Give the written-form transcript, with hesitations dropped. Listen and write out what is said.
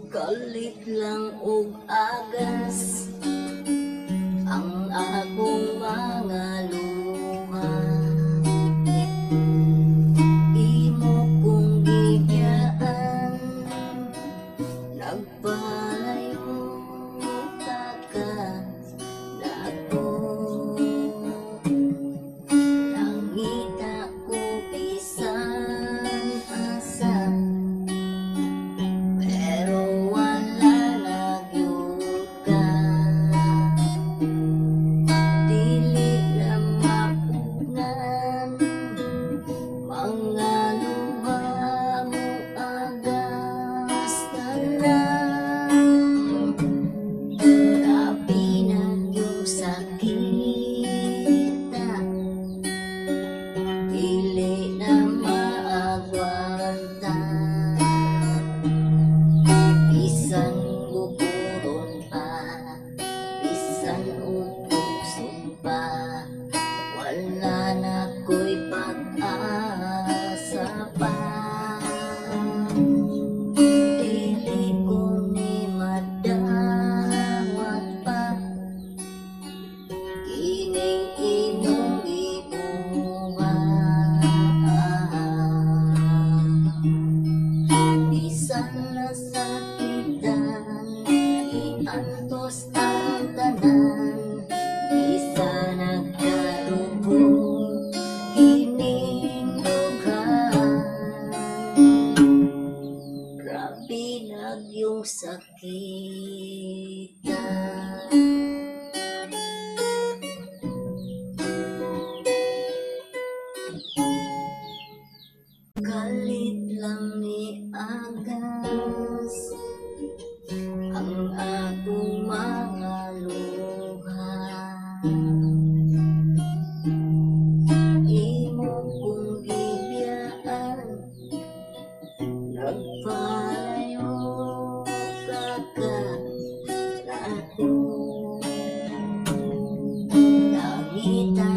Kalit lang og agas ang akong mga luha. Imo kong gibiyaan, nagpalayo ka dako. Nangita ko bisan asa, pero wala nagyud ka. Dili na mapunan mga luha mo agas tanan. Grabe na yung sakita, dili na maagwanta. Bisan buburon pa, bisan ubukson pa, wala na ko'y pag-asa pa. Dili ko ni madawat pa kining imong gibuhat. Bisan nasakitan, iantos ang tanan. Bisan nagkadugo kining dughan. Grabe nagyong sakitan. Kalit lang ni agas ang akong mga luha. Imo kong gibiyaan, nagpalayo ka dako. Nakita